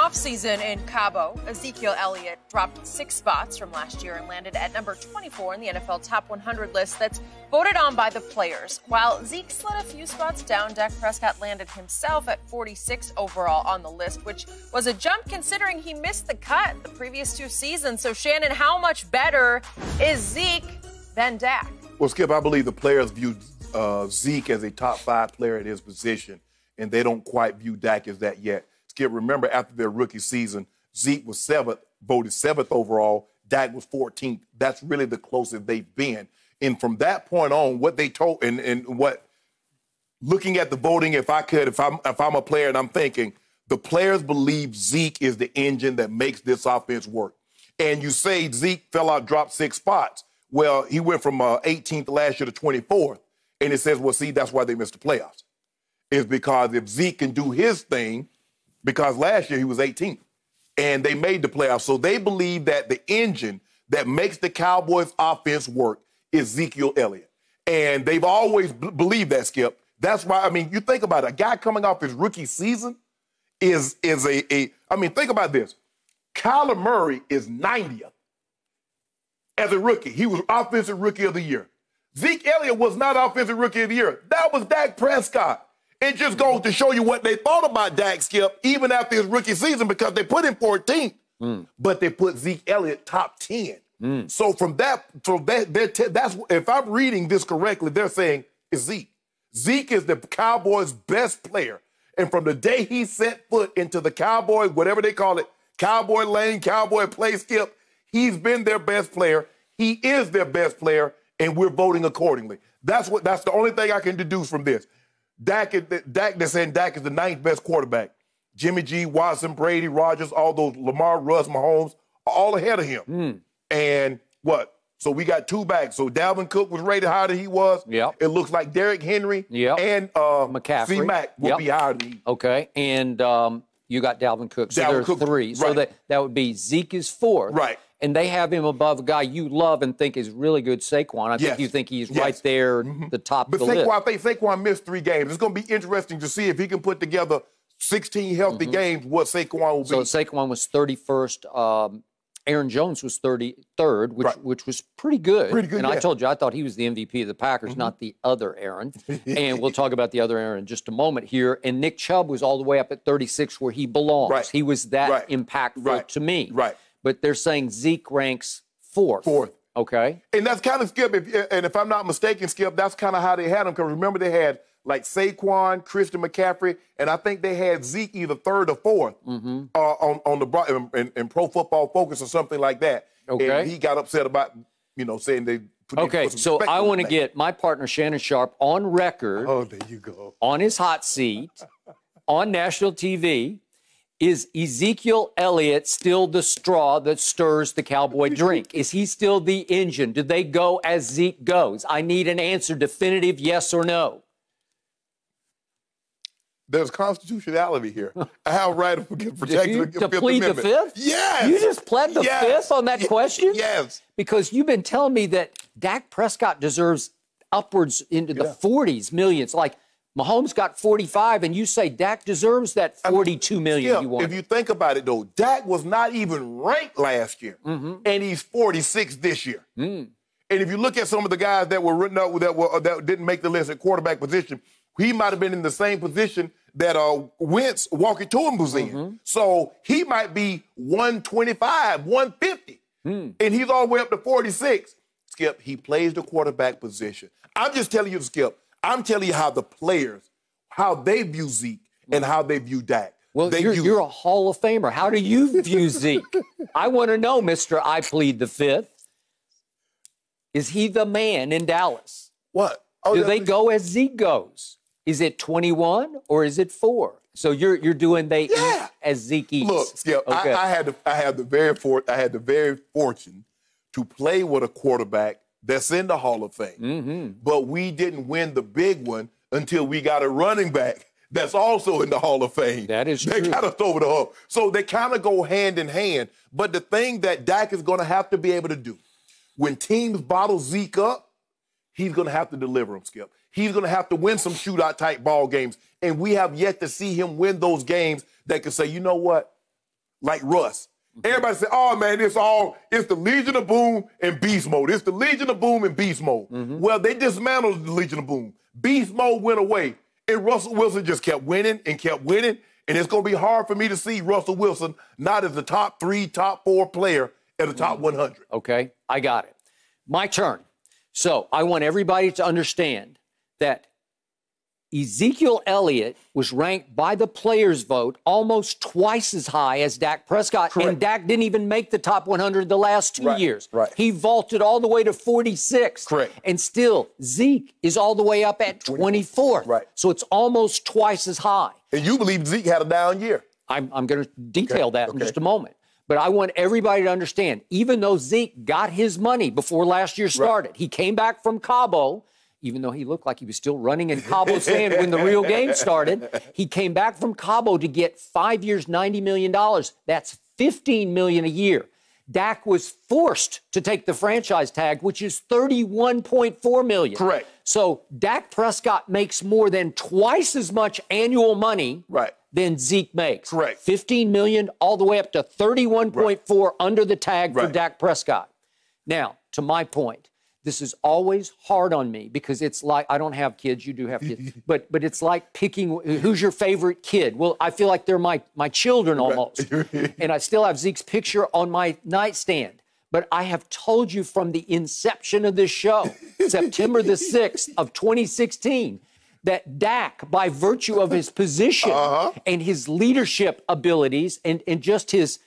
offseason in Cabo, Ezekiel Elliott dropped 6 spots from last year and landed at number 24 in the NFL Top 100 list that's voted on by the players. While Zeke slid a few spots down, Dak Prescott landed himself at 46 overall on the list, which was a jump considering he missed the cut the previous 2 seasons. So, Shannon, how much better is Zeke than Dak? Well, Skip, I believe the players view Zeke as a top 5 player at his position, and they don't quite view Dak as that yet. Skip, remember after their rookie season, Zeke was voted 7th overall. Dak was 14th. That's really the closest they've been. And from that point on, what they told and what looking at the voting, if I'm a player and I'm thinking, the players believe Zeke is the engine that makes this offense work. And you say Zeke fell out, dropped 6 spots. Well, he went from 18th last year to 24th. And it says, well, see, that's why they missed the playoffs. It's because if Zeke can do his thing, because last year he was 18th, and they made the playoffs. So they believe that the engine that makes the Cowboys offense work is Ezekiel Elliott. And they've always believed that, Skip. That's why, I mean, you think about it, a guy coming off his rookie season is I mean, think about this. Kyler Murray is 90th as a rookie. He was Offensive Rookie of the Year. Zeke Elliott was not Offensive Rookie of the Year. That was Dak Prescott. It just goes to show you what they thought about Dak, Skip, even after his rookie season, because they put him 14th, but they put Zeke Elliott top 10. So that's if I'm reading this correctly, they're saying it's Zeke. Zeke is the Cowboys' best player, and from the day he set foot into the Cowboy, whatever they call it, Cowboy lane, Cowboy play, Skip, he's been their best player. He is their best player, and we're voting accordingly. That's the only thing I can deduce from this. They're saying Dak is the 9th best quarterback. Jimmy G, Watson, Brady, Rodgers, all those, Lamar, Russ, Mahomes, are all ahead of him. And what? So we got 2 back. So Dalvin Cook was rated higher than he was. Yep. It looks like Derrick Henry and McCaffrey. C-Mac will be higher than he. Okay, and you got Dalvin Cook. So there's 3. Right. So that would be Zeke is 4th. Right. And they have him above a guy you love and think is really good, Saquon. I think you think he's right there, the top of the list. But Saquon missed 3 games. It's going to be interesting to see if he can put together 16 healthy games, what Saquon will be. So Saquon was 31st. Aaron Jones was 33rd, which was pretty good. And I told you, I thought he was the MVP of the Packers, not the other Aaron. And we'll talk about the other Aaron in just a moment here. And Nick Chubb was all the way up at 36 where he belongs. Right. He was that impactful to me. Right. But they're saying Zeke ranks 4th. 4th. Okay. And that's kind of, Skip, if I'm not mistaken, Skip, that's kind of how they had him. Because remember, they had like Saquon, Christian McCaffrey, and I think they had Zeke either 3rd or 4th on the in Pro Football Focus or something like that. Okay. And he got upset about, saying they put so I want to get my partner Shannon Sharpe on record. Oh, there you go. On his hot seat on national TV. Is Ezekiel Elliott still the straw that stirs the Cowboy drink? Is he still the engine? Do they go as Zeke goes? I need an answer, definitive yes or no. There's constitutionality here. I have a right to protect to plead the 5th? Yes. You just pled the 5th on that question? Yes. Because you've been telling me that Dak Prescott deserves upwards into the 40s millions. Like, Mahomes got 45, and you say Dak deserves that $42 million you want. If you think about it, though, Dak was not even ranked last year, and he's 46 this year. And if you look at some of the guys that were written up that didn't make the list at quarterback position, he might have been in the same position that Wentz, Walker Toombs was in. So he might be 125, 150, and he's all the way up to 46. Skip, he plays the quarterback position. I'm just telling you, Skip, I'm telling you how the players, how they view Zeke and how they view Dak. Well, you're a Hall of Famer. How do you view Zeke? I want to know, Mr. I plead the 5th. Is he the man in Dallas? What? Do they go as Zeke goes? Is it 21 or is it 4? So you're doing eat as Zeke eats. Look, Skip, okay. I had the very fortune to play with a quarterback that's in the Hall of Fame. But we didn't win the big one until we got a running back that's also in the Hall of Fame. That is true. They got us over the hump. So they kind of go hand in hand. But the thing that Dak is going to have to be able to do, when teams bottle Zeke up, he's going to have to deliver them, Skip. He's going to have to win some shootout-type ball games. And we have yet to see him win those games that can say, you know what? like Russ. Everybody say, oh, man, it's the Legion of Boom and Beast Mode. It's the Legion of Boom and Beast Mode. Well, they dismantled the Legion of Boom. Beast Mode went away, and Russell Wilson just kept winning and kept winning, and it's going to be hard for me to see Russell Wilson not as the top 3, top 4 player at the top 100. Okay, I got it. My turn. So I want everybody to understand that Ezekiel Elliott was ranked by the players' vote almost twice as high as Dak Prescott. Correct. And Dak didn't even make the top 100 the last 2 years. Right. He vaulted all the way to 46. Correct. And still, Zeke is all the way up at 24th. Right. So it's almost twice as high. And you believe Zeke had a down year. I'm going to detail that in just a moment. But I want everybody to understand, even though Zeke got his money before last year started, he came back from Cabo, even though he looked like he was still running in Cabo Sand when the real game started. He came back from Cabo to get 5 years, $90 million. That's $15 million a year. Dak was forced to take the franchise tag, which is $31.4 million. Correct. So Dak Prescott makes more than twice as much annual money than Zeke makes. Correct. $15 million all the way up to $31.4 under the tag for Dak Prescott. Now, to my point, this is always hard on me because it's like, I don't have kids, you do have kids, but it's like picking who's your favorite kid. Well, I feel like they're my children almost. And I still have Zeke's picture on my nightstand. But I have told you from the inception of this show, September the 6th of 2016, that Dak, by virtue of his position and his leadership abilities and just his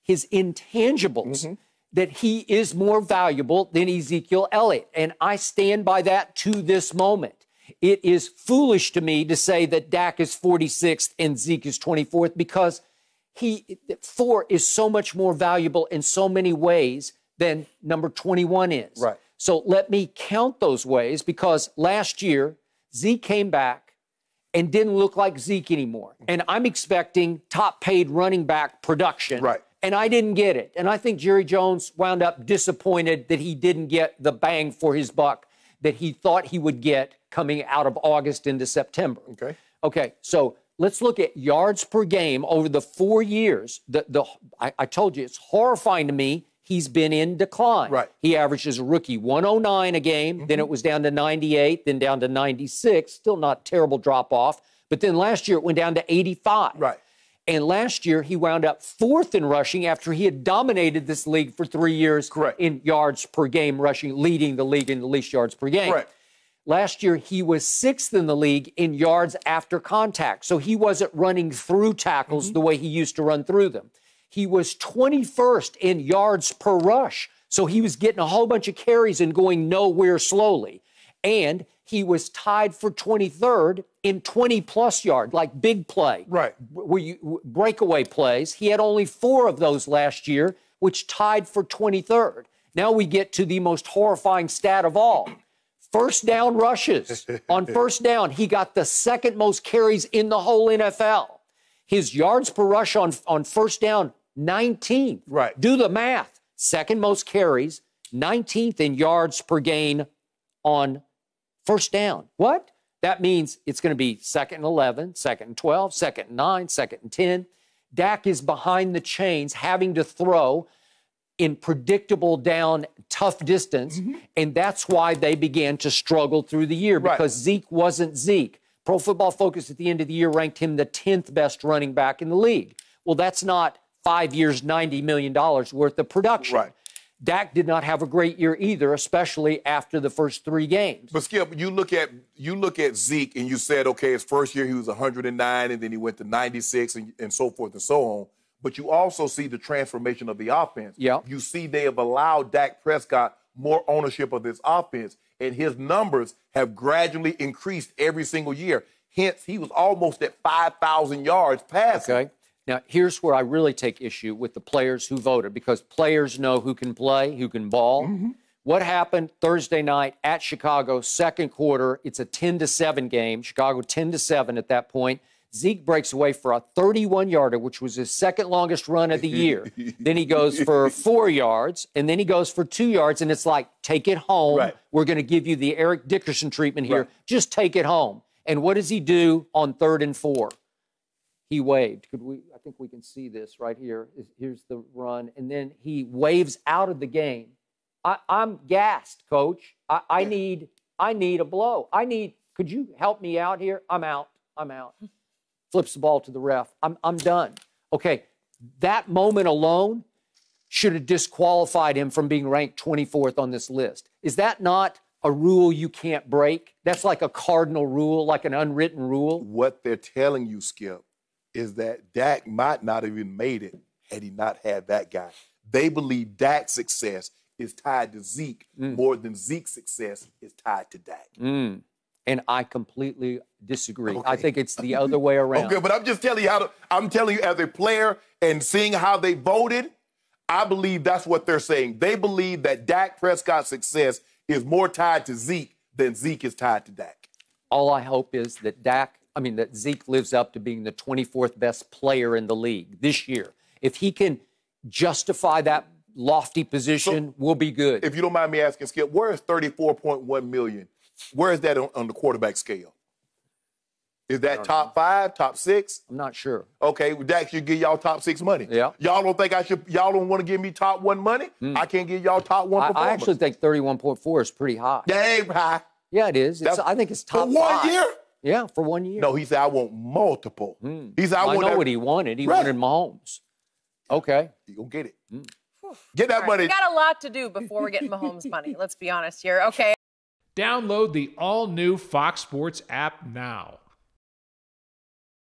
intangibles, that he is more valuable than Ezekiel Elliott. And I stand by that to this moment. It is foolish to me to say that Dak is 46th and Zeke is 24th because 4 is so much more valuable in so many ways than number 21 is. Right. So let me count those ways because last year, Zeke came back and didn't look like Zeke anymore. And I'm expecting top-paid running back production. Right. And I didn't get it. And I think Jerry Jones wound up disappointed that he didn't get the bang for his buck that he thought he would get coming out of August into September. Okay, so let's look at yards per game over the 4 years. I told you, it's horrifying to me. He's been in decline. Right. He averaged as a rookie 109 a game, then it was down to 98, then down to 96. Still not terrible drop-off. But then last year it went down to 85. Right. And last year, he wound up 4th in rushing after he had dominated this league for 3 years in yards per game rushing, leading the league in the least yards per game. Last year, he was 6th in the league in yards after contact. So he wasn't running through tackles the way he used to run through them. He was 21st in yards per rush. So he was getting a whole bunch of carries and going nowhere slowly. And he was tied for 23rd in 20-plus yard, like big play. Breakaway plays. He had only 4 of those last year, which tied for 23rd. Now we get to the most horrifying stat of all. First down rushes. On first down, he got the 2nd most carries in the whole NFL. His yards per rush on first down, 19th. Do the math. 2nd most carries, 19th in yards per gain on first down. What? That means it's going to be 2nd and 11, 2nd and 12, 2nd and 9, 2nd and 10. Dak is behind the chains having to throw in predictable down, tough distance, and that's why they began to struggle through the year because Zeke wasn't Zeke. Pro Football Focus at the end of the year ranked him the 10th best running back in the league. Well, that's not 5 years, $90 million worth of production. Dak did not have a great year either, especially after the first 3 games. But Skip, you look at Zeke and you said, okay, his first year he was 109 and then he went to 96 and so forth and so on. But you also see the transformation of the offense. You see they have allowed Dak Prescott more ownership of this offense, and his numbers have gradually increased every single year. Hence, he was almost at 5,000 yards passing. Okay. Now, here's where I really take issue with the players who voted, because players know who can play, who can ball. What happened Thursday night at Chicago, second quarter? It's a 10-7 game. Chicago 10-7 at that point. Zeke breaks away for a 31-yarder, which was his 2nd longest run of the year. Then he goes for 4 yards, and then he goes for 2 yards, and it's like, take it home. We're going to give you the Eric Dickerson treatment here. Just take it home. And what does he do on 3rd and 4? he waved. I think we can see this right here. Here's the run. And then he waves out of the game. I'm gassed, Coach. I need a blow. Could you help me out here? I'm out. Flips the ball to the ref. I'm done. Okay, that moment alone should have disqualified him from being ranked 24th on this list. Is that not a rule you can't break? That's like a cardinal rule, like an unwritten rule. What they're telling you, Skip, is that Dak might not have even made it had he not had that guy. They believe Dak's success is tied to Zeke more than Zeke's success is tied to Dak. And I completely disagree. Okay. I think it's the other way around. Okay, but I'm just telling you I'm telling you as a player and seeing how they voted, I believe that's what they're saying. They believe that Dak Prescott's success is more tied to Zeke than Zeke is tied to Dak. All I hope is that that Zeke lives up to being the 24th best player in the league this year. If he can justify that lofty position, we'll be good. If you don't mind me asking, Skip, where is $34.1 million? Where is that on the quarterback scale? Is that top 5, top 6? I'm not sure. Okay, well, Dak should give y'all top 6 money. Yeah. Y'all don't want to give me top 1 money? I can't give y'all top 1 performance. I actually think 31.4 is pretty high. Dang high. Yeah, it is. I think it's top 5. For 1 year? Yeah, for 1 year. No, he said, I want multiple. He said, I know what he wanted. He wanted Mahomes. Okay. You're going to get it. Get that money. We got a lot to do before we're getting Mahomes money. Let's be honest here. Okay. Download the all-new Fox Sports app now.